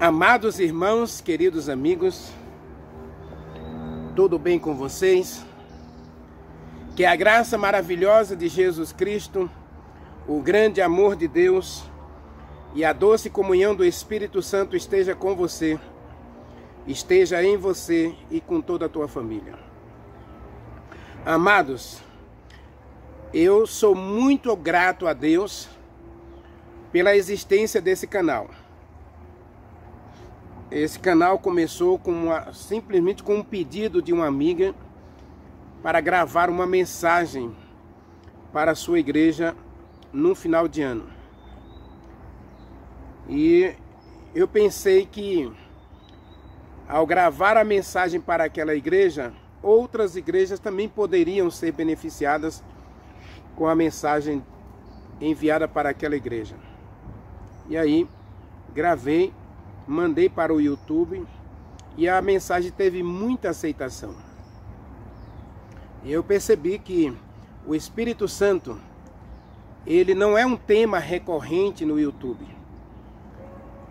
Amados irmãos, queridos amigos, tudo bem com vocês? Que a graça maravilhosa de Jesus Cristo, o grande amor de Deus e a doce comunhão do Espírito Santo esteja com você, esteja em você e com toda a tua família. Amados, eu sou muito grato a Deus pela existência desse canal. Esse canal começou simplesmente com um pedido de uma amiga para gravar uma mensagem para a sua igreja no final de ano. E eu pensei que ao gravar a mensagem para aquela igreja, outras igrejas também poderiam ser beneficiadas com a mensagem enviada para aquela igreja. E aí gravei, mandei para o YouTube e a mensagem teve muita aceitação. E eu percebi que o Espírito Santo, ele não é um tema recorrente no YouTube.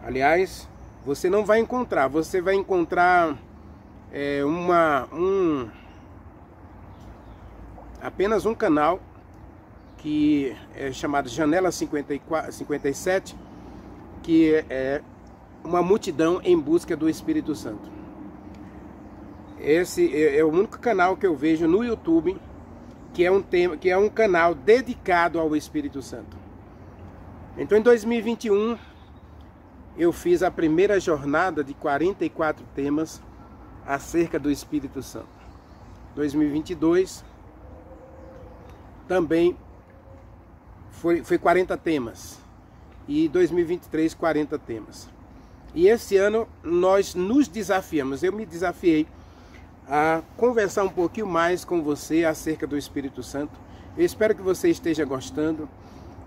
Aliás, você não vai encontrar, você vai encontrar apenas um canal que é chamado Janela 57, que é uma multidão em busca do Espírito Santo. Esse é o único canal que eu vejo no YouTube que é um canal dedicado ao Espírito Santo. Então, em 2021, eu fiz a primeira jornada de 44 temas acerca do Espírito Santo. 2022 também foi 40 temas. E 2023, 40 temas. E esse ano nós nos desafiamos, eu me desafiei a conversar um pouquinho mais com você acerca do Espírito Santo. Eu espero que você esteja gostando,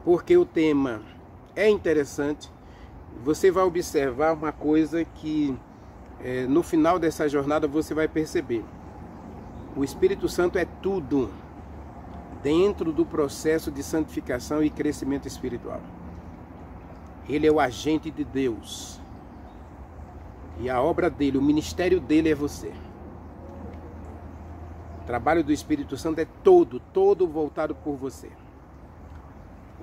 porque o tema é interessante. Você vai observar uma coisa que no final dessa jornada você vai perceber. O Espírito Santo é tudo dentro do processo de santificação e crescimento espiritual. Ele é o agente de Deus. E a obra dele, o ministério dele é você. O trabalho do Espírito Santo é todo voltado por você.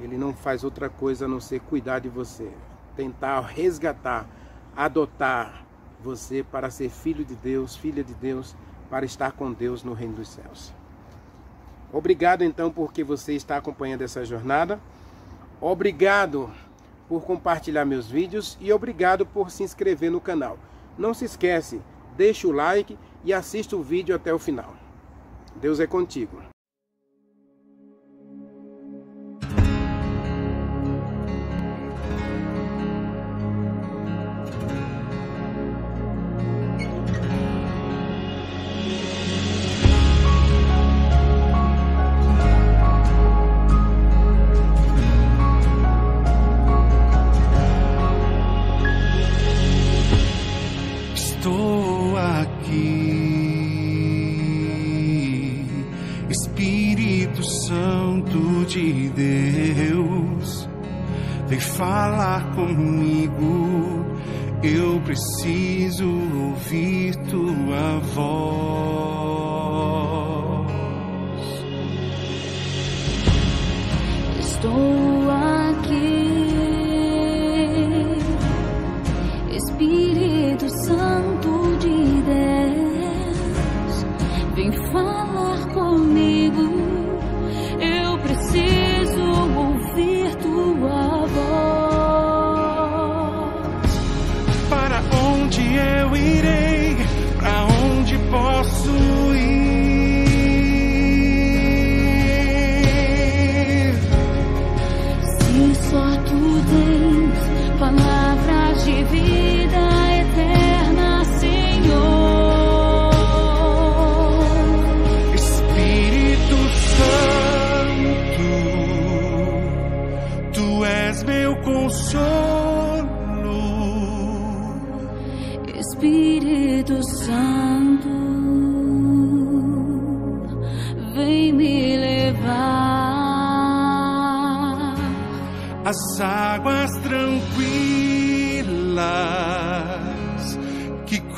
Ele não faz outra coisa a não ser cuidar de você. Tentar resgatar, adotar você para ser filho de Deus, filha de Deus, para estar com Deus no reino dos céus. Obrigado então porque você está acompanhando essa jornada. Obrigado por compartilhar meus vídeos e obrigado por se inscrever no canal. Não se esquece, deixa o like e assista o vídeo até o final. Deus é contigo. Estou aqui, Espírito Santo de Deus, vem falar comigo, eu preciso ouvir tua voz. Estou aqui, Espírito Santo de Deus, vem falar comigo, eu preciso ouvir tua voz. Para onde eu irei? Para onde posso ir? Se só tu tens palavras de vida eterna, Senhor. Espírito Santo, tu és meu consolo. Espírito Santo, vem me levar às águas tranquilas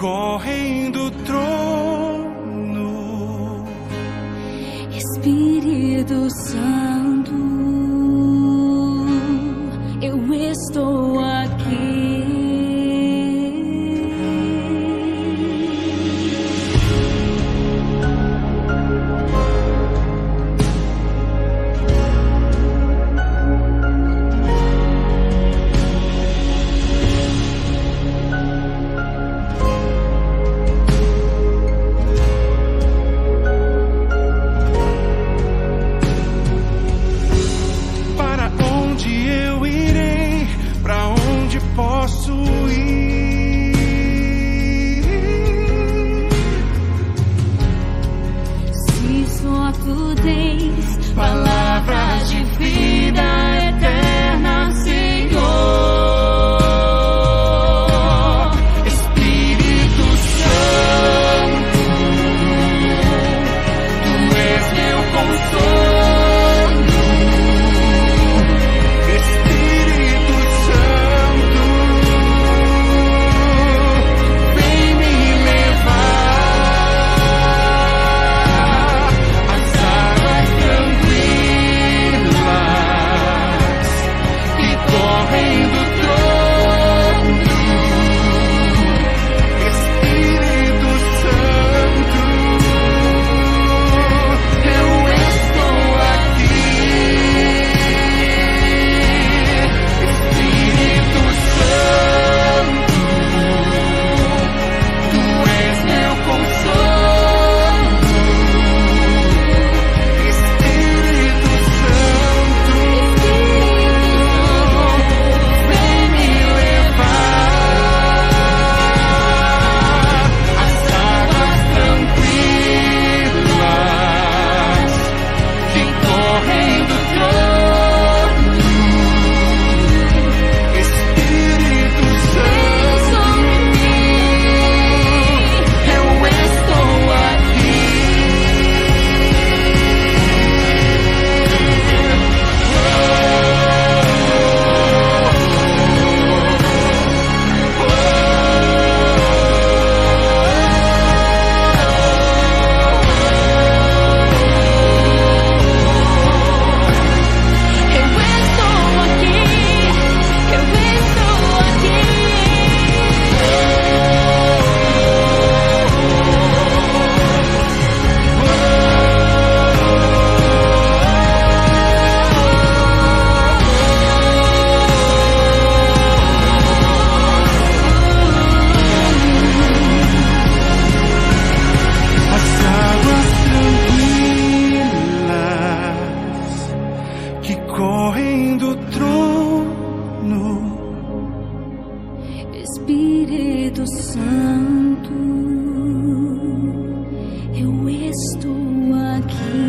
correm do trono. Espírito Santo, eu estou aqui. Posso ir se só tu tens palavras de vida eterna, Senhor. Espírito Santo, tu és meu consolo. Espírito Santo, Espírito Santo, eu estou aqui.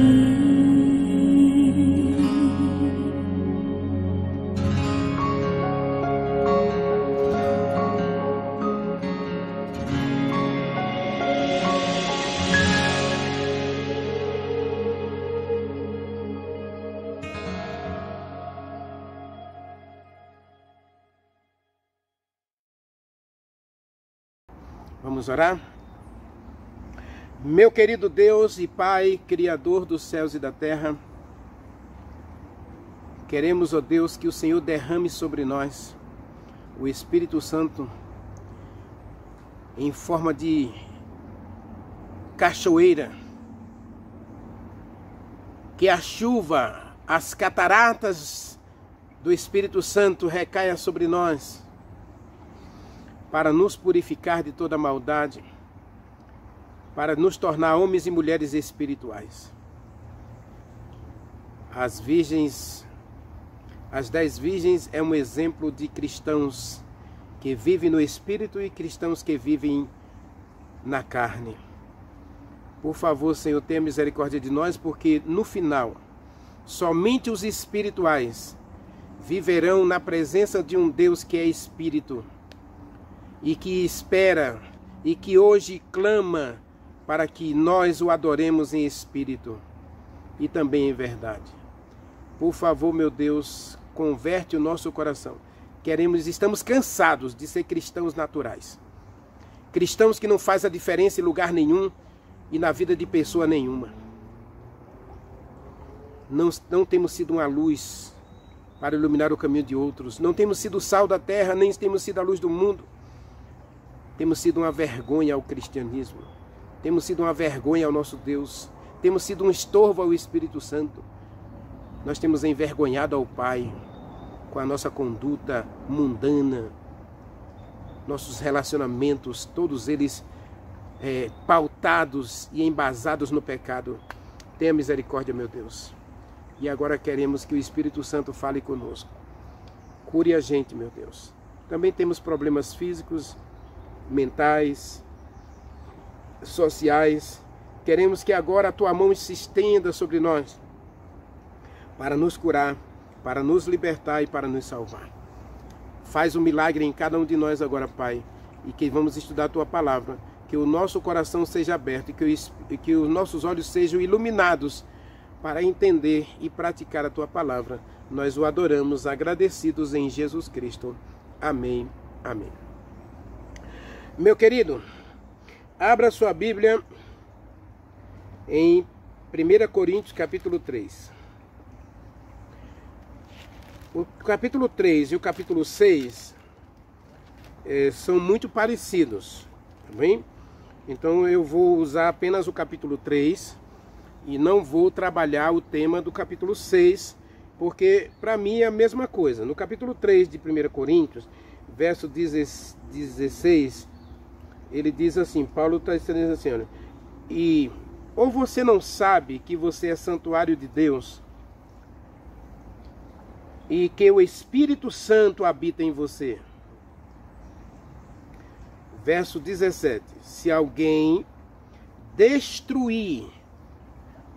Vamos orar? Meu querido Deus e Pai, Criador dos céus e da terra, queremos, ó Deus, que o Senhor derrame sobre nós o Espírito Santo em forma de cachoeira, que a chuva, as cataratas do Espírito Santo recaia sobre nós, para nos purificar de toda maldade, para nos tornar homens e mulheres espirituais. As 10 virgens é um exemplo de cristãos que vivem no Espírito e cristãos que vivem na carne. Por favor, Senhor, tenha misericórdia de nós, porque no final, somente os espirituais viverão na presença de um Deus que é Espírito, e que espera, e que hoje clama para que nós o adoremos em espírito e também em verdade. Por favor, meu Deus, converte o nosso coração. Estamos cansados de ser cristãos naturais. Cristãos que não fazem a diferença em lugar nenhum e na vida de pessoa nenhuma. Não temos sido uma luz para iluminar o caminho de outros. Não temos sido o sal da terra, nem temos sido a luz do mundo. Temos sido uma vergonha ao cristianismo. Temos sido uma vergonha ao nosso Deus. Temos sido um estorvo ao Espírito Santo. Nós temos envergonhado ao Pai com a nossa conduta mundana, nossos relacionamentos, todos eles pautados e embasados no pecado. Tenha misericórdia, meu Deus. E agora queremos que o Espírito Santo fale conosco. Cure a gente, meu Deus. Também temos problemas físicos, mentais, sociais. Queremos que agora a tua mão se estenda sobre nós para nos curar, para nos libertar e para nos salvar. Faz um milagre em cada um de nós agora, Pai, e que vamos estudar a tua palavra, que o nosso coração seja aberto e que os nossos olhos sejam iluminados para entender e praticar a tua palavra. Nós o adoramos, agradecidos em Jesus Cristo. Amém. Amém. Meu querido, abra sua Bíblia em 1 Coríntios capítulo 3. O capítulo 3 e o capítulo 6 são muito parecidos, tá bem? Então eu vou usar apenas o capítulo 3 e não vou trabalhar o tema do capítulo 6, porque para mim é a mesma coisa. No capítulo 3 de 1 Coríntios, verso 16, ele diz assim, Paulo está dizendo assim, olha, ou você não sabe que você é santuário de Deus e que o Espírito Santo habita em você? Verso 17, se alguém destruir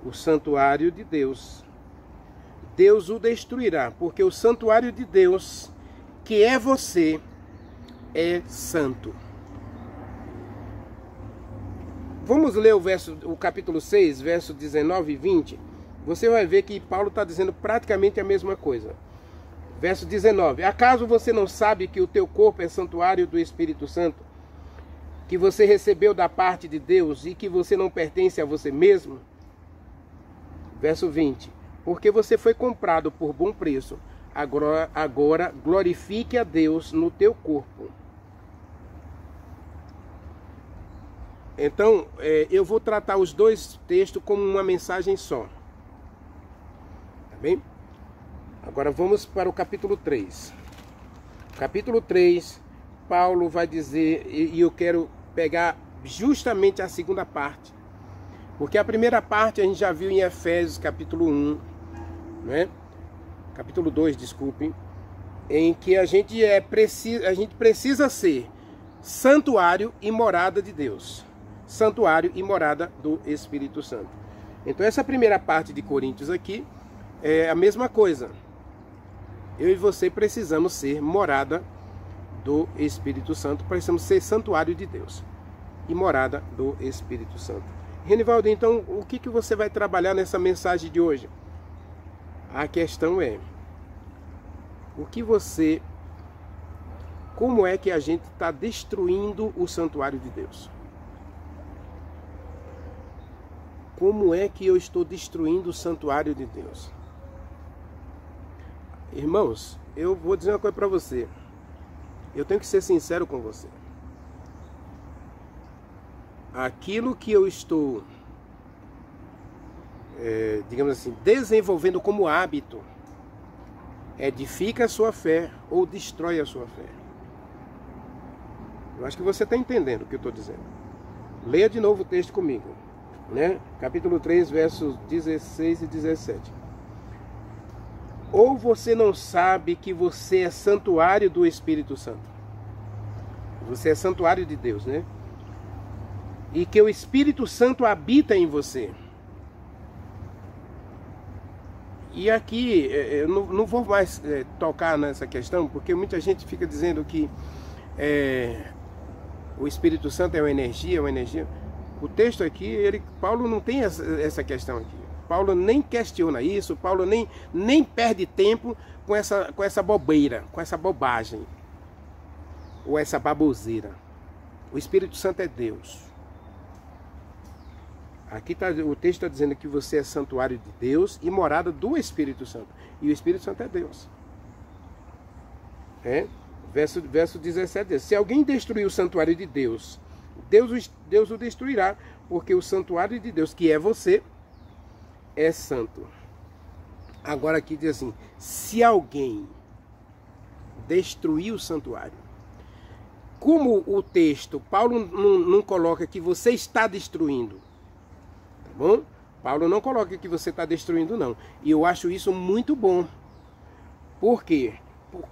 o santuário de Deus, Deus o destruirá, porque o santuário de Deus, que é você, é santo. Vamos ler o capítulo 6, verso 19 e 20. Você vai ver que Paulo está dizendo praticamente a mesma coisa. Verso 19. Acaso você não sabe que o teu corpo é santuário do Espírito Santo, que você recebeu da parte de Deus e que você não pertence a você mesmo? Verso 20. Porque você foi comprado por bom preço, agora glorifique a Deus no teu corpo. Então, eu vou tratar os dois textos como uma mensagem só. Tá bem? Agora vamos para o capítulo 3. Capítulo 3, Paulo vai dizer, e eu quero pegar justamente a segunda parte. Porque a primeira parte a gente já viu em Efésios capítulo 1, né? Capítulo 2, desculpem, em que a gente precisa ser santuário e morada de Deus. Santuário e morada do Espírito Santo. Então essa primeira parte de Coríntios aqui é a mesma coisa. Eu e você precisamos ser morada do Espírito Santo, precisamos ser santuário de Deus e morada do Espírito Santo. Renivaldo, então o que você vai trabalhar nessa mensagem de hoje? A questão é, como é que a gente está destruindo o santuário de Deus? Como é que eu estou destruindo o santuário de Deus? Irmãos, eu vou dizer uma coisa para você. Eu tenho que ser sincero com você. Aquilo que eu estou, digamos assim, desenvolvendo como hábito, edifica a sua fé ou destrói a sua fé. Eu acho que você está entendendo o que eu estou dizendo. Leia de novo o texto comigo, né? Capítulo 3, versos 16 e 17. Ou você não sabe que você é santuário do Espírito Santo? Você é santuário de Deus, né? E que o Espírito Santo habita em você. E aqui, eu não vou mais tocar nessa questão, porque muita gente fica dizendo que o Espírito Santo é uma energia, O texto aqui, Paulo não tem essa questão aqui. Paulo nem questiona isso, Paulo nem perde tempo com essa bobeira, com essa bobagem, ou essa baboseira. O Espírito Santo é Deus. Aqui o texto está dizendo que você é santuário de Deus e morada do Espírito Santo. E o Espírito Santo é Deus. Verso 17 diz: se alguém destruir o santuário de Deus, Deus o destruirá, porque o santuário de Deus, que é você, é santo. Agora aqui diz assim: se alguém destruir o santuário, como o texto, Paulo não coloca que você está destruindo, tá bom? Paulo não coloca que você está destruindo, não. E eu acho isso muito bom. Por quê?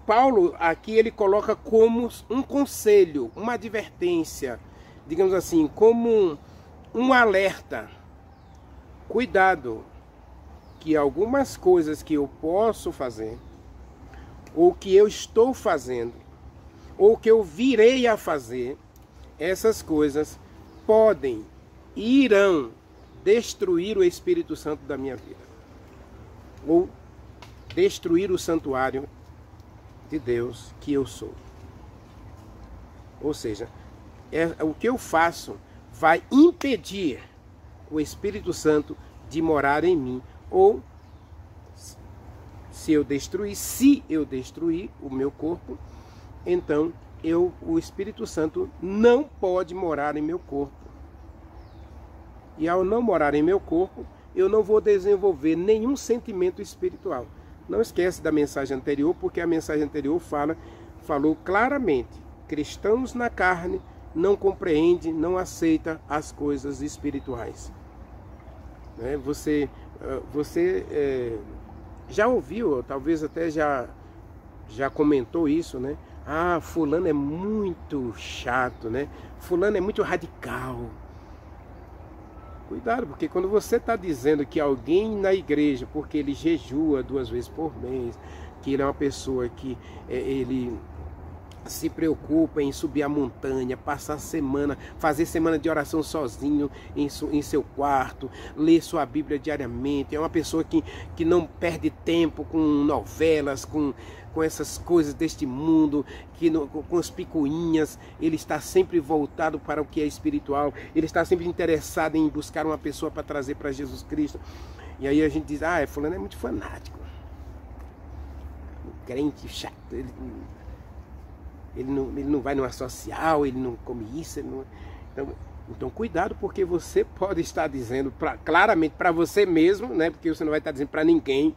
Paulo aqui ele coloca como um conselho, uma advertência, digamos assim, como um alerta. Cuidado, que algumas coisas que eu posso fazer, ou que eu estou fazendo, ou que eu virei a fazer, essas coisas podem e irão destruir o Espírito Santo da minha vida, ou destruir o santuário de Deus que eu sou. Ou seja, o que eu faço vai impedir o Espírito Santo de morar em mim, ou se eu destruir o meu corpo, então o Espírito Santo não pode morar em meu corpo. E ao não morar em meu corpo, eu não vou desenvolver nenhum sentimento espiritual. Não esquece da mensagem anterior, porque a mensagem anterior falou claramente: cristãos na carne não compreende, não aceita as coisas espirituais. Você já ouviu, talvez até já comentou isso, né? Ah, fulano é muito chato, né? Fulano é muito radical. Cuidado, porque quando você está dizendo que alguém na igreja, porque ele jejua 2 vezes por mês, que ele é uma pessoa que ele se preocupa em subir a montanha, passar semana, fazer semana de oração sozinho em seu quarto, ler sua Bíblia diariamente, é uma pessoa que não perde tempo com novelas, com essas coisas deste mundo, com as picuinhas, ele está sempre voltado para o que é espiritual, ele está sempre interessado em buscar uma pessoa para trazer para Jesus Cristo. E aí a gente diz: ah, fulano é muito fanático, crente chato, ele não vai numa social, ele não come isso, Então cuidado, porque você pode estar dizendo claramente para você mesmo, né? Porque você não vai estar dizendo para ninguém.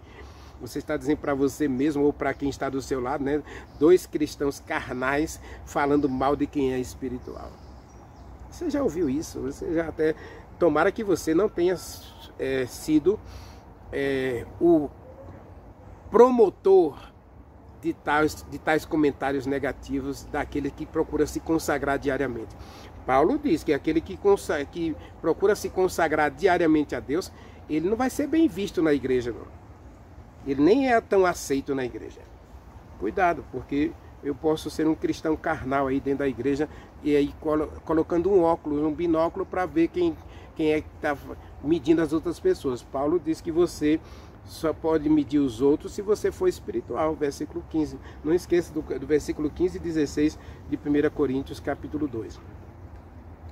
Você está dizendo para você mesmo ou para quem está do seu lado, né? 2 cristãos carnais falando mal de quem é espiritual. Você já ouviu isso? Você já até... Tomara que você não tenha sido o promotor de tais comentários negativos daquele que procura se consagrar diariamente. Paulo diz que aquele que procura se consagrar diariamente a Deus, ele não vai ser bem visto na igreja, não. Ele nem é tão aceito na igreja. Cuidado, porque eu posso ser um cristão carnal aí dentro da igreja e aí colocando um óculos, um binóculo para ver quem é que está medindo as outras pessoas. Paulo diz que você só pode medir os outros se você for espiritual, versículo 15. Não esqueça do versículo 15 e 16 de 1 Coríntios, capítulo 2.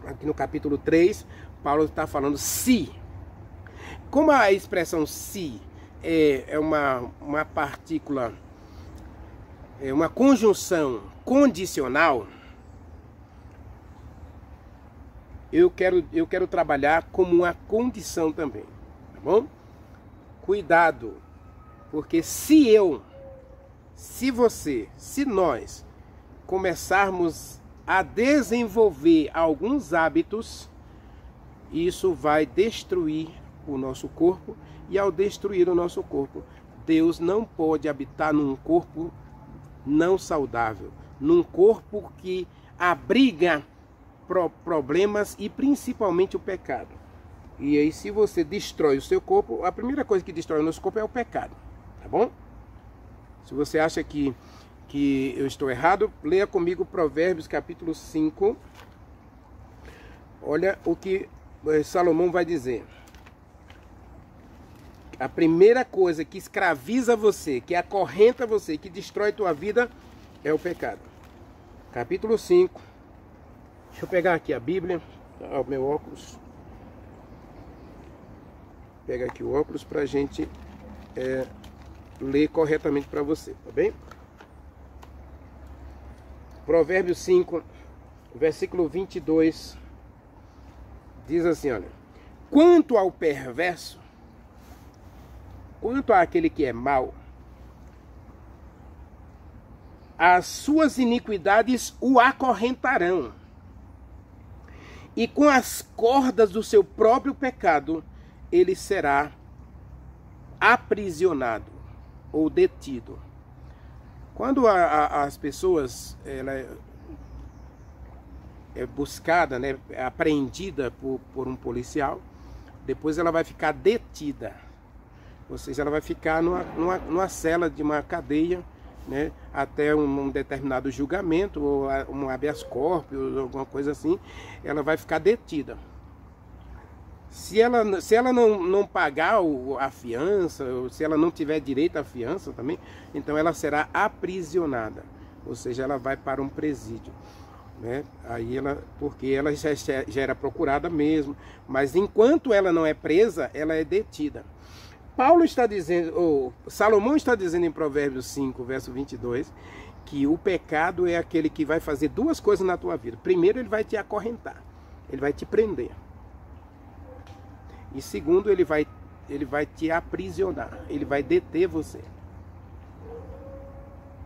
Aqui no capítulo 3, Paulo está falando se. Como a expressão se é uma partícula, é uma conjunção condicional, eu quero trabalhar como uma condição também, tá bom? Cuidado, porque se nós começarmos a desenvolver alguns hábitos, isso vai destruir o nosso corpo, e ao destruir o nosso corpo, Deus não pode habitar num corpo não saudável, num corpo que abriga problemas e principalmente o pecado. E aí, se você destrói o seu corpo, a primeira coisa que destrói o nosso corpo é o pecado, tá bom? Se você acha que eu estou errado, leia comigo Provérbios capítulo 5. Olha o que Salomão vai dizer. A primeira coisa que escraviza você, que acorrenta você, que destrói tua vida, é o pecado. Capítulo 5, Deixa eu pegar aqui a Bíblia, o meu óculos. Pega aqui o óculos para a gente ler corretamente para você, tá bem? Provérbios 5, versículo 22, diz assim, olha: quanto ao perverso, quanto àquele que é mau, as suas iniquidades o acorrentarão, e com as cordas do seu próprio pecado ele será aprisionado ou detido. Quando as pessoas é buscada, né, é apreendida por um policial, depois ela vai ficar detida, ou seja, ela vai ficar numa cela de uma cadeia, né, até um determinado julgamento, ou um habeas corpus, ou alguma coisa assim, ela vai ficar detida. Se ela não pagar a fiança, ou se ela não tiver direito à fiança também, então ela será aprisionada, ou seja, ela vai para um presídio, né? Aí porque ela já era procurada mesmo, mas enquanto ela não é presa, ela é detida. Paulo está dizendo, ou Salomão está dizendo em Provérbios 5, verso 22, que o pecado é aquele que vai fazer duas coisas na tua vida. Primeiro, ele vai te acorrentar, ele vai te prender. E segundo, ele vai te aprisionar, ele vai deter você.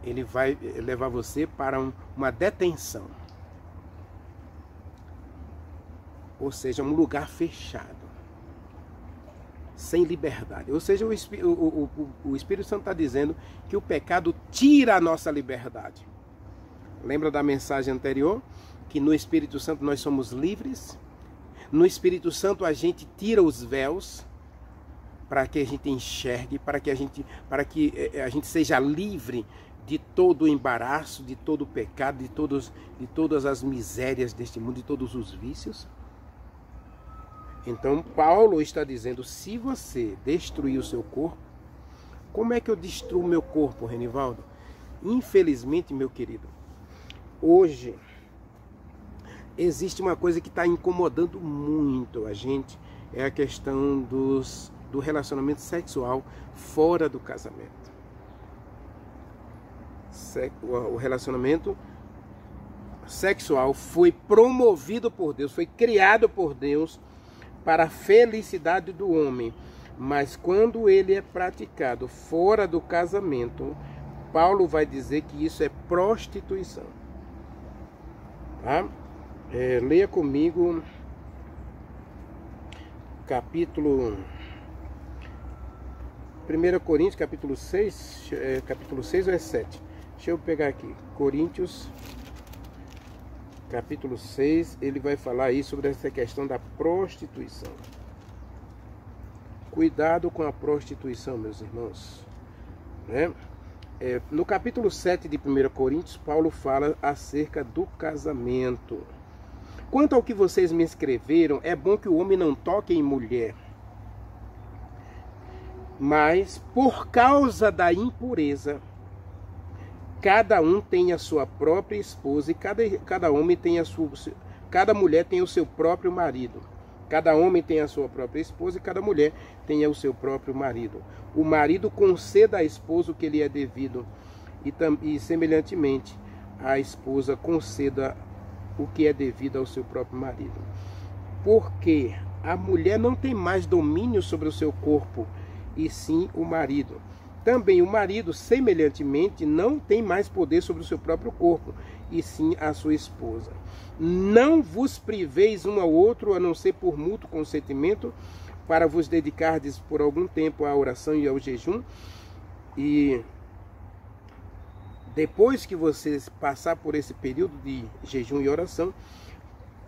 Ele vai levar você para uma detenção. Ou seja, um lugar fechado, sem liberdade. Ou seja, o Espírito Santo está dizendo que o pecado tira a nossa liberdade. Lembra da mensagem anterior? Que no Espírito Santo nós somos livres. No Espírito Santo a gente tira os véus para que a gente enxergue, para que a gente seja livre de todo o embaraço, de todo o pecado, de todas as misérias deste mundo, de todos os vícios. Então Paulo está dizendo: se você destruir o seu corpo, como é que eu destruo o meu corpo, Renivaldo? Infelizmente, meu querido, hoje existe uma coisa que está incomodando muito a gente, é a questão do relacionamento sexual fora do casamento. O relacionamento sexual foi promovido por Deus, foi criado por Deus para a felicidade do homem, mas quando ele é praticado fora do casamento, Paulo vai dizer que isso é prostituição. Tá? Leia comigo capítulo 1 Coríntios, capítulo 6, capítulo 6 ou é 7? Deixa eu pegar aqui, Coríntios, capítulo 6, ele vai falar aí sobre essa questão da prostituição. Cuidado com a prostituição, meus irmãos, né? No capítulo 7 de 1 Coríntios, Paulo fala acerca do casamento. Quanto ao que vocês me escreveram, é bom que o homem não toque em mulher, mas por causa da impureza, cada um tem a sua própria esposa e cada homem tem cada mulher tem o seu próprio marido. Cada homem tem a sua própria esposa e cada mulher tem o seu próprio marido. O marido conceda à esposa o que lhe é devido e semelhantemente a esposa conceda o que é devido ao seu próprio marido. Porque a mulher não tem mais domínio sobre o seu corpo, e sim o marido. Também o marido, semelhantemente, não tem mais poder sobre o seu próprio corpo, e sim a sua esposa. Não vos priveis um ao outro, a não ser por mútuo consentimento, para vos dedicardes por algum tempo à oração e ao jejum. E depois que você passar por esse período de jejum e oração,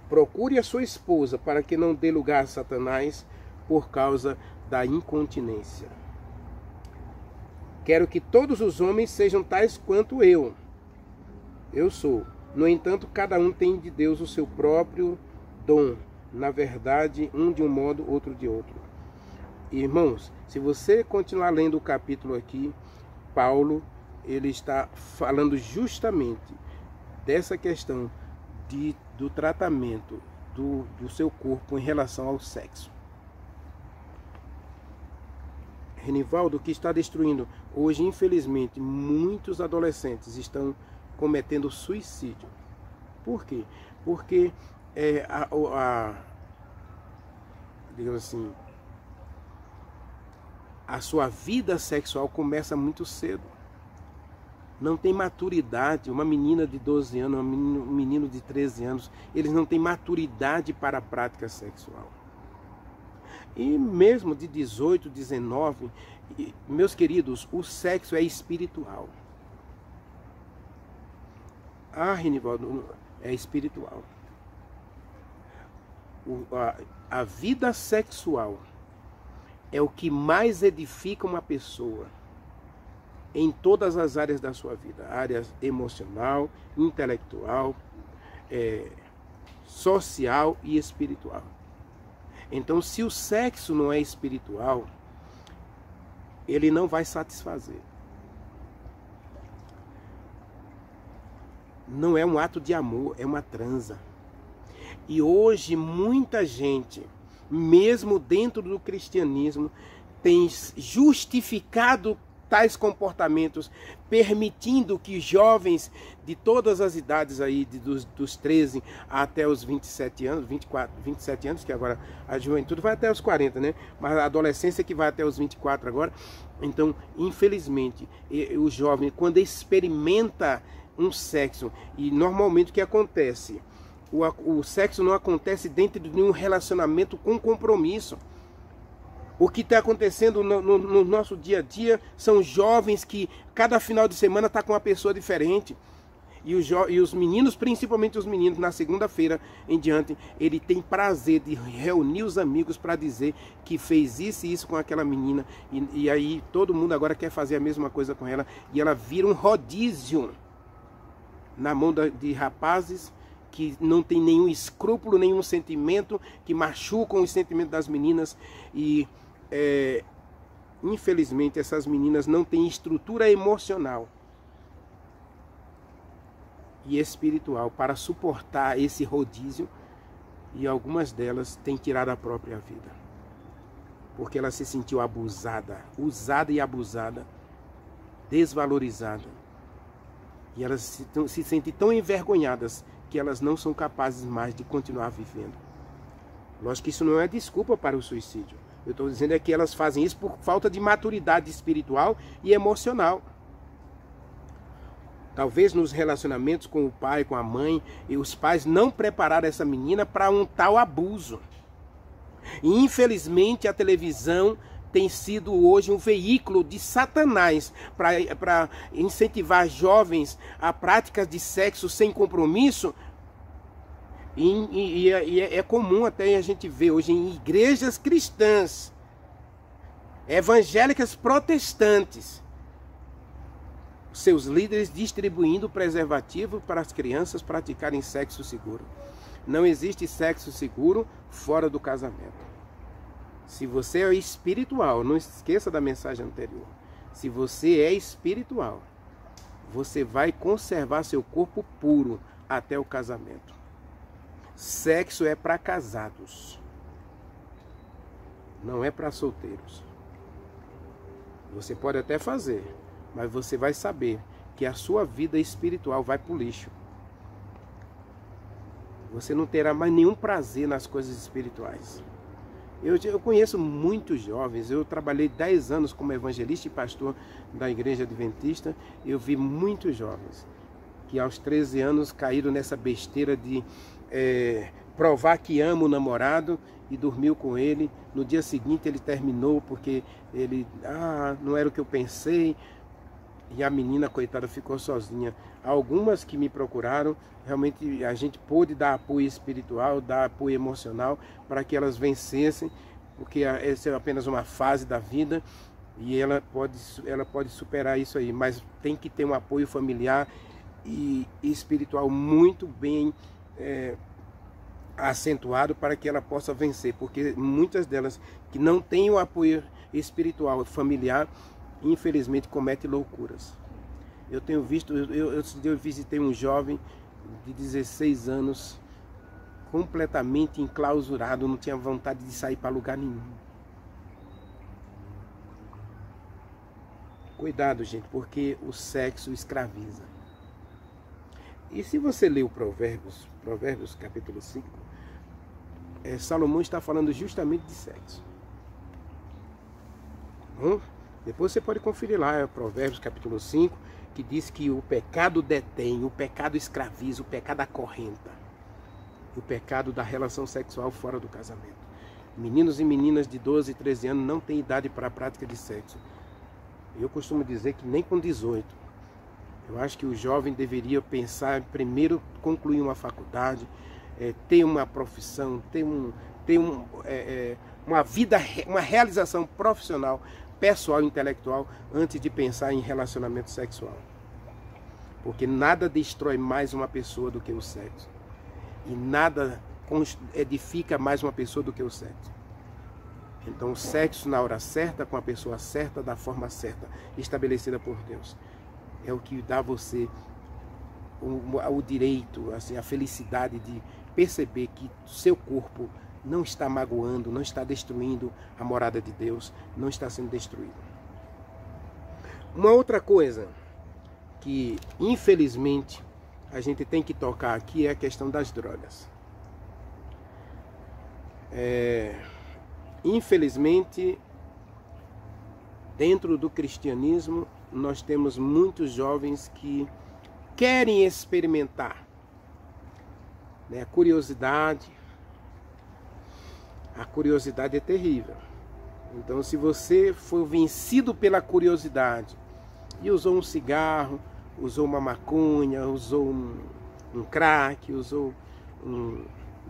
procure a sua esposa, para que não dê lugar a Satanás por causa da incontinência. Quero que todos os homens sejam tais quanto eu sou. No entanto, cada um tem de Deus o seu próprio dom. Na verdade, um de um modo, outro de outro. Irmãos, se você continuar lendo o capítulo aqui, Paulo, ele está falando justamente dessa questão do tratamento do seu corpo em relação ao sexo. Renivaldo, o que está destruindo hoje, infelizmente, muitos adolescentes estão cometendo suicídio. Por quê? Porque digamos assim, a sua vida sexual começa muito cedo. Não tem maturidade. Uma menina de 12 anos, um menino de 13 anos, eles não têm maturidade para a prática sexual. E mesmo de 18, 19, meus queridos, o sexo é espiritual. Ah, Renivaldo, é espiritual. A vida sexual é o que mais edifica uma pessoa em todas as áreas da sua vida. Área emocional, intelectual, social e espiritual. Então, se o sexo não é espiritual, ele não vai satisfazer. Não é um ato de amor, é uma transa. E hoje muita gente, mesmo dentro do cristianismo, tem justificado tais comportamentos, permitindo que jovens de todas as idades aí, dos 13 até os 27 anos, 24, 27 anos, que agora a juventude vai até os 40, né? Mas a adolescência que vai até os 24 agora. Então, infelizmente, o jovem, quando experimenta um sexo, e normalmente o que acontece? O sexo não acontece dentro de um relacionamento com compromisso. O que está acontecendo no nosso dia a dia são jovens que cada final de semana está com uma pessoa diferente. E os meninos, principalmente os meninos, na segunda-feira em diante, ele tem prazer de reunir os amigos para dizer que fez isso e isso com aquela menina. E aí todo mundo agora quer fazer a mesma coisa com ela. E ela vira um rodízio na mão de rapazes que não tem nenhum escrúpulo, nenhum sentimento, que machucam os sentimentos das meninas. E infelizmente essas meninas não têm estrutura emocional e espiritual para suportar esse rodízio, e algumas delas têm tirado a própria vida, porque ela se sentiu abusada, usada e abusada, desvalorizada, e elas se sentem tão envergonhadas que elas não são capazes mais de continuar vivendo. Lógico que isso não é desculpa para o suicídio. Eu estou dizendo que elas fazem isso por falta de maturidade espiritual e emocional. Talvez nos relacionamentos com o pai, com a mãe, e os pais não prepararam essa menina para um tal abuso. E infelizmente a televisão tem sido hoje um veículo de Satanás para incentivar jovens a práticas de sexo sem compromisso. E é comum até a gente ver hoje em igrejas cristãs, evangélicas protestantes, seus líderes distribuindo preservativo para as crianças praticarem sexo seguro. Não existe sexo seguro fora do casamento. Se você é espiritual, não esqueça da mensagem anterior. Se você é espiritual, você vai conservar seu corpo puro até o casamento. Sexo é para casados, não é para solteiros. Você pode até fazer, mas você vai saber que a sua vida espiritual vai para o lixo. Você não terá mais nenhum prazer nas coisas espirituais. Eu conheço muitos jovens, eu trabalhei 10 anos como evangelista e pastor da Igreja Adventista. Eu vi muitos jovens que aos 13 anos caíram nessa besteira de provar que ama o namorado e dormiu com ele. No dia seguinte ele terminou porque ele, não era o que eu pensei. E a menina, coitada, ficou sozinha. Algumas que me procuraram, realmente a gente pôde dar apoio espiritual, dar apoio emocional para que elas vencessem, porque essa é apenas uma fase da vida e ela pode superar isso aí, mas tem que ter um apoio familiar e espiritual muito bem acentuado para que ela possa vencer, porque muitas delas que não têm o apoio espiritual familiar, infelizmente comete loucuras. Eu tenho visto, eu visitei um jovem de 16 anos completamente enclausurado, não tinha vontade de sair para lugar nenhum. Cuidado, gente, porque o sexo escraviza. E se você ler o Provérbios capítulo 5, Salomão está falando justamente de sexo. Depois você pode conferir lá, Provérbios capítulo 5, que diz que o pecado detém, o pecado escraviza, o pecado acorrenta. O pecado da relação sexual fora do casamento. Meninos e meninas de 12 e 13 anos não têm idade para a prática de sexo. Eu costumo dizer que nem com 18. Eu acho que o jovem deveria pensar em primeiro concluir uma faculdade, ter uma profissão, ter uma vida, uma realização profissional, pessoal e intelectual, antes de pensar em relacionamento sexual. Porque nada destrói mais uma pessoa do que o sexo. E nada edifica mais uma pessoa do que o sexo. Então o sexo na hora certa, com a pessoa certa, da forma certa, estabelecida por Deus, é o que dá a você o direito, assim, a felicidade de perceber que seu corpo não está magoando, não está destruindo a morada de Deus, não está sendo destruído. Uma outra coisa que, infelizmente, a gente tem que tocar aqui é a questão das drogas. Infelizmente, dentro do cristianismo, nós temos muitos jovens que querem experimentar, né? A curiosidade é terrível. Então, se você for vencido pela curiosidade e usou um cigarro, usou uma maconha, usou um crack, usou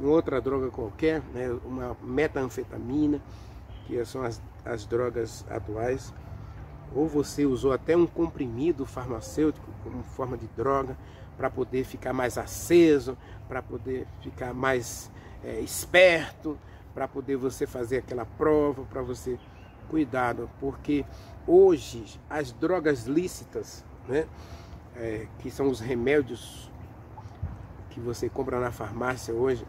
outra droga qualquer, né? Uma metanfetamina, que são as drogas atuais, ou você usou até um comprimido farmacêutico como forma de droga para poder ficar mais aceso, para poder ficar mais esperto, para poder você fazer aquela prova, para você... Cuidado, porque hoje as drogas lícitas, né, que são os remédios que você compra na farmácia hoje,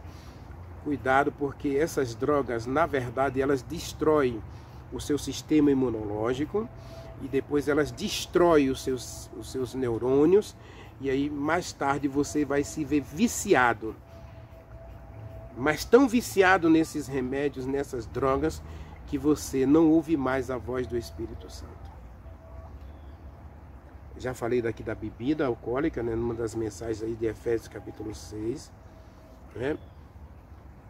cuidado, porque essas drogas, na verdade, elas destroem o seu sistema imunológico e depois elas destroem os seus neurônios, e aí mais tarde você vai se ver viciado, mas tão viciado nesses remédios, nessas drogas, que você não ouve mais a voz do Espírito Santo. Já falei daqui da bebida alcoólica, né, numa das mensagens aí de Efésios capítulo 6, né,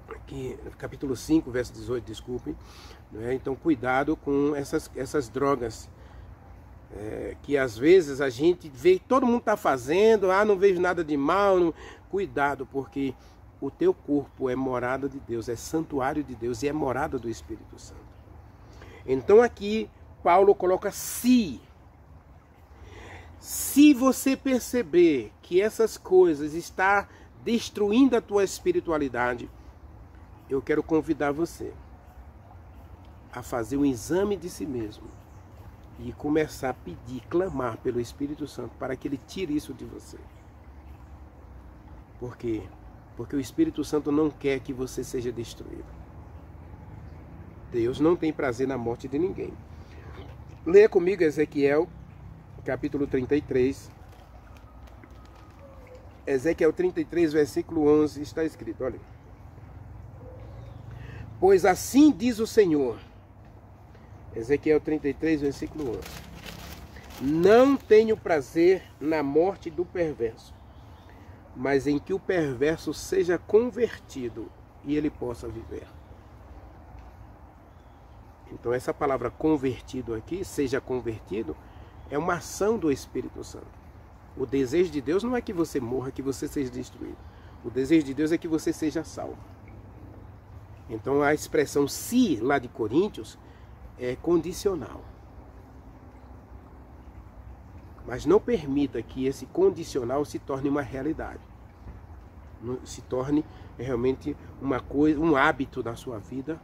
aqui, capítulo 5, verso 18, desculpem, né, então cuidado com essas drogas, que às vezes a gente vê, todo mundo está fazendo, não vejo nada de mal, não... Cuidado, porque o teu corpo é morada de Deus, é santuário de Deus e é morada do Espírito Santo. Então aqui Paulo coloca se você perceber que essas coisas estão destruindo a tua espiritualidade, eu quero convidar você a fazer um exame de si mesmo e começar a pedir, clamar pelo Espírito Santo para que ele tire isso de você. Por quê? Porque o Espírito Santo não quer que você seja destruído. Deus não tem prazer na morte de ninguém. Leia comigo Ezequiel, capítulo 33. Ezequiel 33, versículo 11, está escrito, olha. Pois assim diz o Senhor. Ezequiel 33, versículo 11. Não tenho prazer na morte do perverso, mas em que o perverso seja convertido e ele possa viver. Então essa palavra convertido aqui, seja convertido, é uma ação do Espírito Santo. O desejo de Deus não é que você morra, que você seja destruído. O desejo de Deus é que você seja salvo. Então a expressão se, lá de Coríntios, é condicional. Mas não permita que esse condicional se torne uma realidade. Se torne realmente uma coisa, um hábito na sua vida,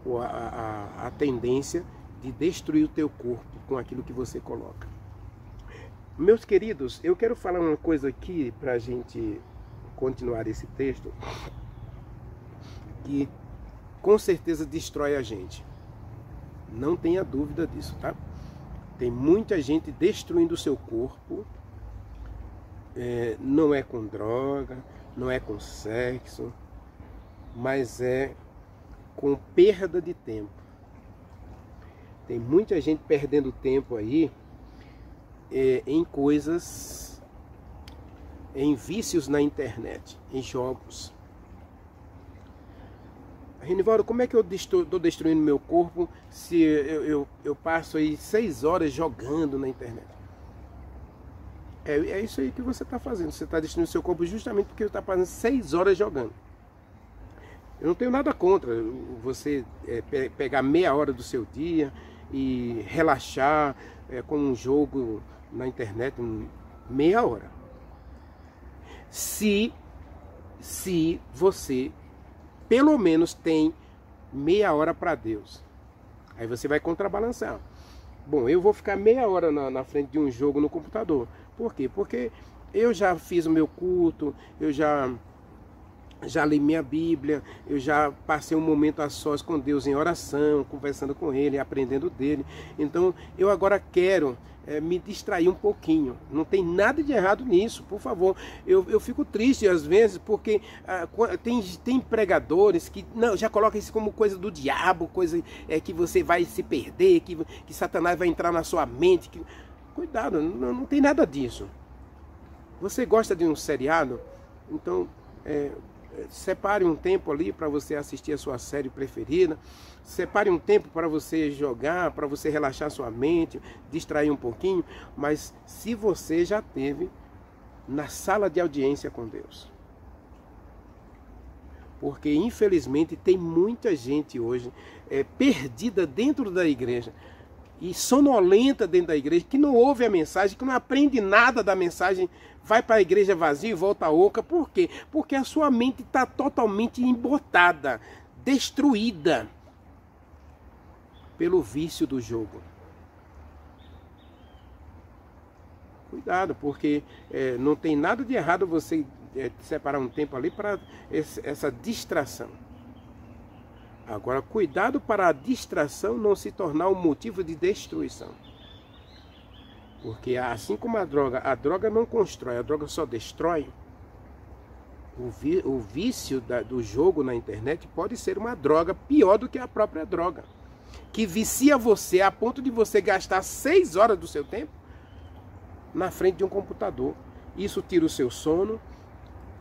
ou a tendência de destruir o teu corpo com aquilo que você coloca. Meus queridos, eu quero falar uma coisa aqui para a gente continuar esse texto. que com certeza destrói a gente. Não tenha dúvida disso, tá? Tem muita gente destruindo o seu corpo, não é com droga, não é com sexo, mas é com perda de tempo. Tem muita gente perdendo tempo aí em coisas, em vícios na internet, em jogos. Renivaldo, como é que eu estou destruindo meu corpo se eu passo aí 6 horas jogando na internet? É isso aí que você está fazendo. Você está destruindo seu corpo justamente porque você está passando 6 horas jogando. Eu não tenho nada contra você pegar meia hora do seu dia e relaxar com um jogo na internet, meia hora. Se você pelo menos tem meia hora para Deus, aí você vai contrabalançar. Bom, eu vou ficar meia hora na frente de um jogo no computador. Por quê? Porque eu já fiz o meu culto, eu já li minha Bíblia, eu já passei um momento a sós com Deus em oração, conversando com Ele, aprendendo dele. Então eu agora quero me distrair um pouquinho. Não tem nada de errado nisso, por favor. Eu fico triste às vezes porque tem pregadores que já colocam isso como coisa do diabo, coisa que você vai se perder, que Satanás vai entrar na sua mente. Cuidado, não tem nada disso. Você gosta de um seriado? Então separe um tempo ali para você assistir a sua série preferida. Separe um tempo para você jogar, para você relaxar sua mente, distrair um pouquinho. Mas se você já teve na sala de audiência com Deus. Porque infelizmente tem muita gente hoje perdida dentro da igreja e sonolenta dentro da igreja, que não ouve a mensagem, que não aprende nada da mensagem, vai para a igreja vazia e volta oca. Por quê? Porque a sua mente está totalmente embotada, destruída pelo vício do jogo. Cuidado, porque não tem nada de errado você separar um tempo ali para essa distração. Agora, cuidado para a distração não se tornar um motivo de destruição. Porque assim como a droga não constrói, a droga só destrói. O vício do jogo na internet pode ser uma droga pior do que a própria droga, que vicia você a ponto de você gastar 6 horas do seu tempo na frente de um computador. Isso tira o seu sono,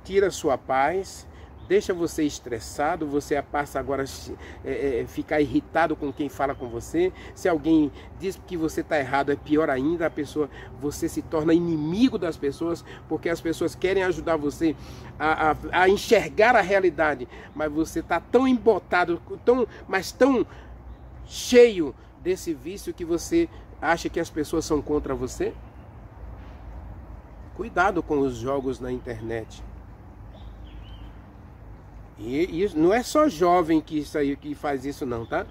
tira a sua paz, deixa você estressado, você passa agora a ficar irritado com quem fala com você. Se alguém diz que você está errado, é pior ainda, você se torna inimigo das pessoas, porque as pessoas querem ajudar você a enxergar a realidade, mas você está tão embotado, mas tão cheio desse vício que você acha que as pessoas são contra você. Cuidado com os jogos na internet. E não é só jovem que faz isso não, tá?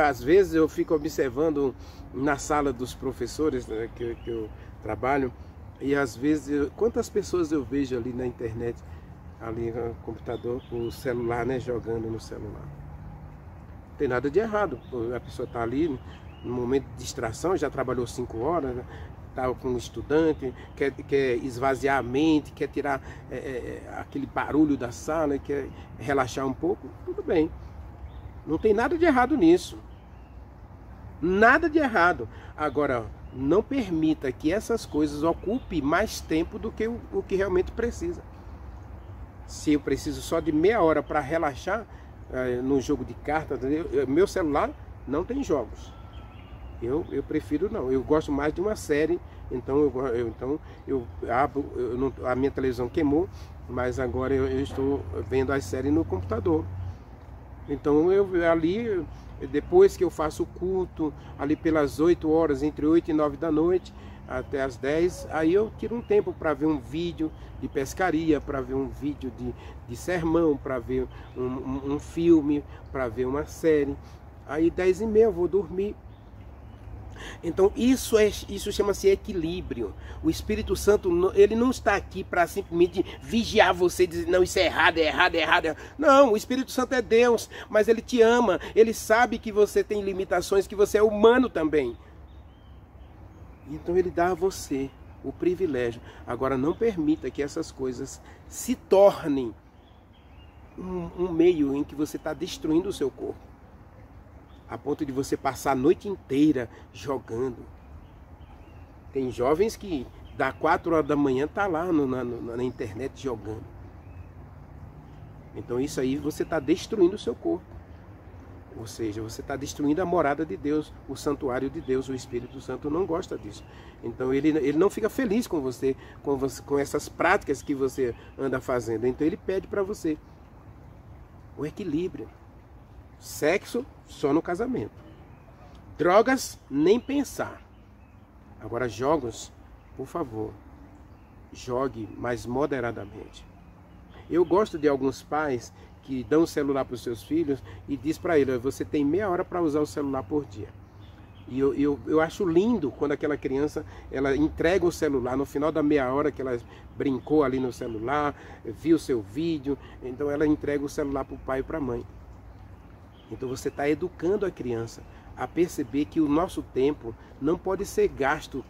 Às vezes eu fico observando na sala dos professores, né, que eu trabalho, e às vezes, quantas pessoas eu vejo ali na internet, ali no computador, com o celular, né, jogando no celular. Não tem nada de errado, a pessoa está ali no momento de distração, já trabalhou 5 horas, né? Está com um estudante, quer esvaziar a mente, quer tirar aquele barulho da sala, quer relaxar um pouco, tudo bem. Não tem nada de errado nisso. Nada de errado. Agora, não permita que essas coisas ocupem mais tempo do que o que realmente precisa. Se eu preciso só de meia hora para relaxar no jogo de cartas, meu celular não tem jogos. Eu prefiro não, eu gosto mais de uma série, então a minha televisão queimou, mas agora eu estou vendo as séries no computador. Então ali, depois que eu faço o culto, ali pelas 8 horas, entre 8 e 9 da noite, até as 10, aí eu tiro um tempo para ver um vídeo de pescaria, para ver um vídeo de sermão, para ver um filme, para ver uma série. Aí 10h30 eu vou dormir. Então isso chama-se equilíbrio. O Espírito Santo, ele não está aqui para simplesmente vigiar você e dizer, não, isso é errado, é errado, é errado. Não, o Espírito Santo é Deus, mas ele te ama, ele sabe que você tem limitações, que você é humano também. Então ele dá a você o privilégio. Agora não permita que essas coisas se tornem um meio em que você está destruindo o seu corpo, a ponto de você passar a noite inteira jogando. Tem jovens que dá 4 horas da manhã tá lá na internet jogando. Então isso aí você está destruindo o seu corpo. Ou seja, você está destruindo a morada de Deus, o santuário de Deus. O Espírito Santo não gosta disso. Então ele não fica feliz com você, com essas práticas que você anda fazendo. Então ele pede para você o equilíbrio. Sexo só no casamento. Drogas, nem pensar. Agora jogos, por favor, jogue mais moderadamente. Eu gosto de alguns pais que dão o celular para os seus filhos e diz para ele, você tem meia hora para usar o celular por dia. E eu acho lindo quando aquela criança, ela entrega o celular no final da meia hora que ela brincou ali no celular, viu seu vídeo, então ela entrega o celular para o pai e para a mãe. Então você está educando a criança a perceber que o nosso tempo não pode ser gasto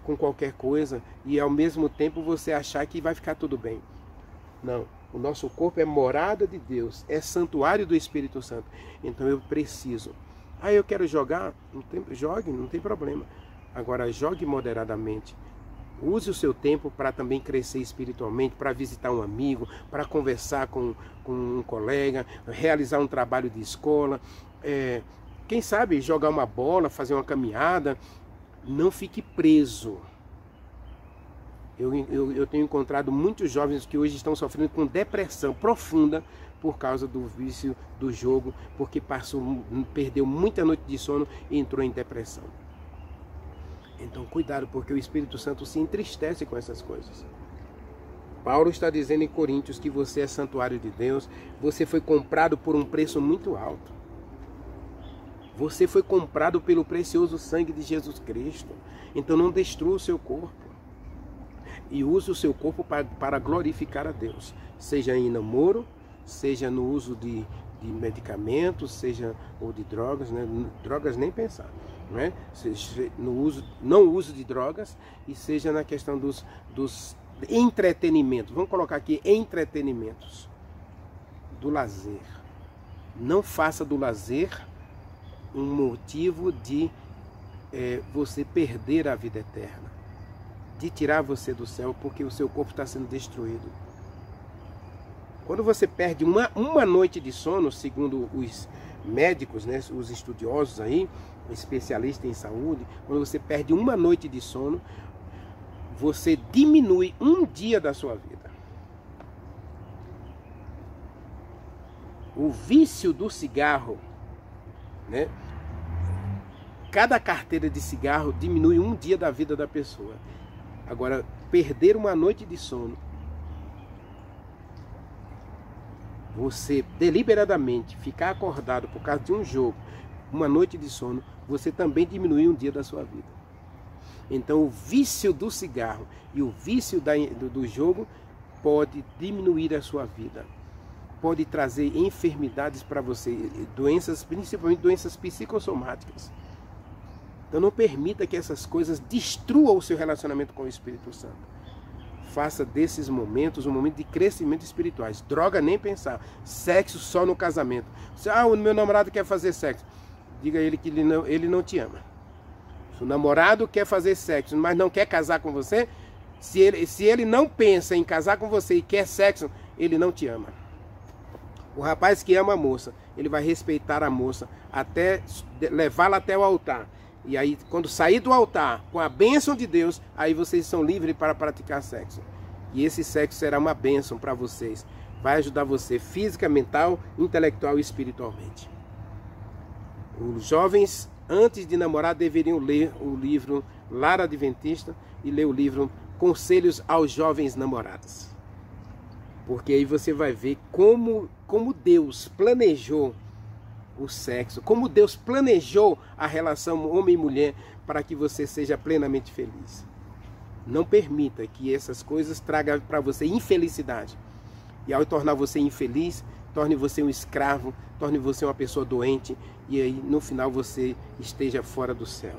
com qualquer coisa e ao mesmo tempo você achar que vai ficar tudo bem. Não, o nosso corpo é morada de Deus, é santuário do Espírito Santo. Então eu preciso. Eu quero jogar, jogue, não tem problema. Agora jogue moderadamente. Use o seu tempo para também crescer espiritualmente, para visitar um amigo, para conversar com um colega, realizar um trabalho de escola. Quem sabe jogar uma bola, fazer uma caminhada. Não fique preso. Eu tenho encontrado muitos jovens que hoje estão sofrendo com depressão profunda por causa do vício do jogo, porque perdeu muita noite de sono e entrou em depressão. Então cuidado, porque o Espírito Santo se entristece com essas coisas. Paulo está dizendo em Coríntios que você é santuário de Deus, você foi comprado por um preço muito alto. Você foi comprado pelo precioso sangue de Jesus Cristo. Então não destrua o seu corpo. E use o seu corpo para glorificar a Deus. Seja em namoro, seja no uso de medicamentos, seja ou de drogas, né? Drogas nem pensar, né? Seja não uso de drogas, e seja na questão dos entretenimentos. Vamos colocar aqui entretenimentos. Do lazer. Não faça do lazer um motivo de você perder a vida eterna, de tirar você do céu, porque o seu corpo está sendo destruído. Quando você perde uma noite de sono, segundo os médicos, né, os estudiosos aí, especialistas em saúde, quando você perde uma noite de sono, você diminui um dia da sua vida. O vício do cigarro, né? Cada carteira de cigarro diminui um dia da vida da pessoa. Agora, perder uma noite de sono, você deliberadamente ficar acordado por causa de um jogo, uma noite de sono, você também diminui um dia da sua vida. Então o vício do cigarro e o vício do jogo pode diminuir a sua vida. Pode trazer enfermidades para você, doenças, principalmente doenças psicossomáticas. Então não permita que essas coisas destruam o seu relacionamento com o Espírito Santo. Faça desses momentos um momento de crescimento espiritual. Droga nem pensar. Sexo só no casamento. O meu namorado quer fazer sexo. Diga a ele que ele não te ama. Se o namorado quer fazer sexo, mas não quer casar com você, se ele não pensa em casar com você e quer sexo, ele não te ama. O rapaz que ama a moça, ele vai respeitar a moça até levá-la até o altar. E aí, quando sair do altar, com a bênção de Deus, aí vocês são livres para praticar sexo. E esse sexo será uma bênção para vocês. Vai ajudar você física, mental, intelectual e espiritualmente. Os jovens, antes de namorar, deveriam ler o livro Lar Adventista e ler o livro Conselhos aos Jovens Namorados. Porque aí você vai ver como Deus planejou o sexo, como Deus planejou a relação homem e mulher para que você seja plenamente feliz. Não permita que essas coisas tragam para você infelicidade. E ao tornar você infeliz, torne você um escravo, torne você uma pessoa doente, e aí no final você esteja fora do céu.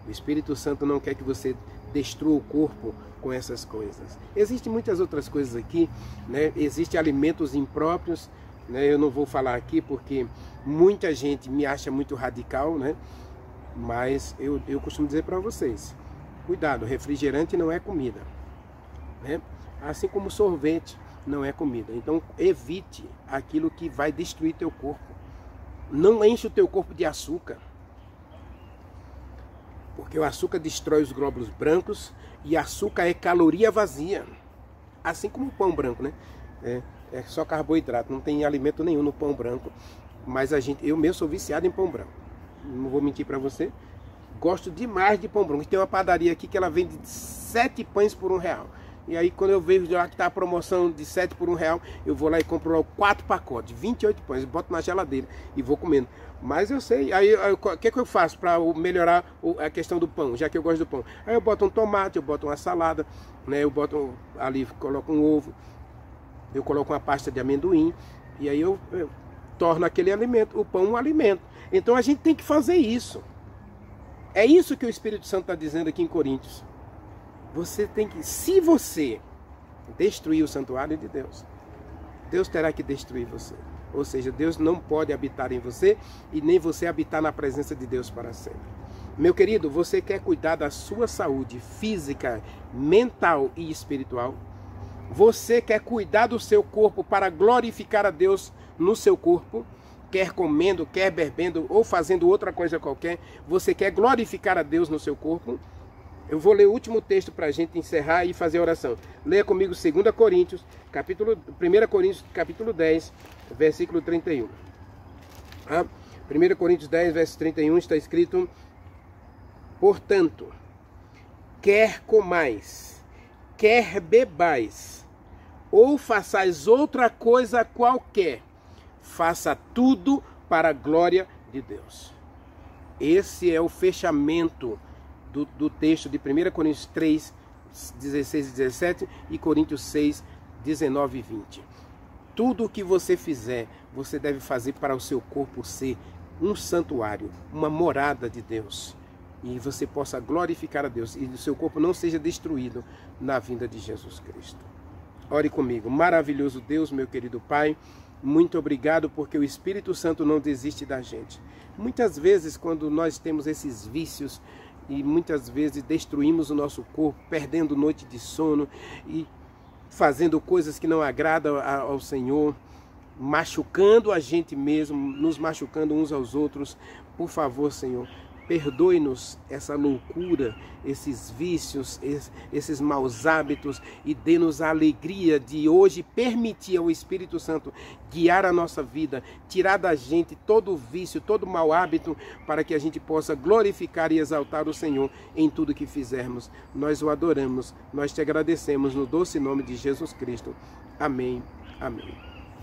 O Espírito Santo não quer que você destrua o corpo com essas coisas. Existem muitas outras coisas aqui, né? Existem alimentos impróprios, né? Eu não vou falar aqui porque muita gente me acha muito radical, né? Mas eu costumo dizer para vocês, cuidado, refrigerante não é comida, né? Assim como sorvete não é comida. Então evite aquilo que vai destruir teu corpo. Não enche o teu corpo de açúcar, porque o açúcar destrói os glóbulos brancos e açúcar é caloria vazia. Assim como o pão branco, né? É só carboidrato, não tem alimento nenhum no pão branco. Mas eu mesmo sou viciado em pão branco. Não vou mentir para você. Gosto demais de pão branco. Tem uma padaria aqui que ela vende 7 pães por R$1. E aí quando eu vejo lá que está a promoção de 7 por R$1, eu vou lá e compro logo 4 pacotes, 28 pães, boto na geladeira e vou comendo. Mas eu sei, aí o que eu faço para melhorar a questão do pão, já que eu gosto do pão? Aí eu boto um tomate, eu boto uma salada, né? Eu boto ali, coloco um ovo, eu coloco uma pasta de amendoim, e aí eu torno aquele alimento, o pão um alimento. Então a gente tem que fazer isso. É isso que o Espírito Santo está dizendo aqui em Coríntios. Você tem que, se você destruir o santuário de Deus, Deus terá que destruir você. Ou seja, Deus não pode habitar em você e nem você habitar na presença de Deus para sempre. Meu querido, você quer cuidar da sua saúde física, mental e espiritual? Você quer cuidar do seu corpo para glorificar a Deus no seu corpo? Quer comendo, quer bebendo ou fazendo outra coisa qualquer? Você quer glorificar a Deus no seu corpo? Eu vou ler o último texto para a gente encerrar e fazer a oração. Leia comigo 1 Coríntios, capítulo 10, versículo 31. 1 Coríntios 10, verso 31 está escrito: portanto, quer comais, quer bebais, ou façais outra coisa qualquer, faça tudo para a glória de Deus. Esse é o fechamento do texto de 1 Coríntios 3, 16 e 17 e Coríntios 6, 19 e 20. Tudo o que você fizer, você deve fazer para o seu corpo ser um santuário, uma morada de Deus. E você possa glorificar a Deus e o seu corpo não seja destruído na vinda de Jesus Cristo. Ore comigo. Maravilhoso Deus, meu querido Pai, muito obrigado porque o Espírito Santo não desiste da gente. Muitas vezes quando nós temos esses vícios, e muitas vezes destruímos o nosso corpo, perdendo noite de sono e fazendo coisas que não agradam ao Senhor, machucando a gente mesmo, nos machucando uns aos outros. Por favor, Senhor, perdoe-nos essa loucura, esses vícios, esses maus hábitos e dê-nos a alegria de hoje permitir ao Espírito Santo guiar a nossa vida, tirar da gente todo vício, todo mau hábito, para que a gente possa glorificar e exaltar o Senhor em tudo que fizermos. Nós o adoramos, nós te agradecemos no doce nome de Jesus Cristo. Amém. Amém.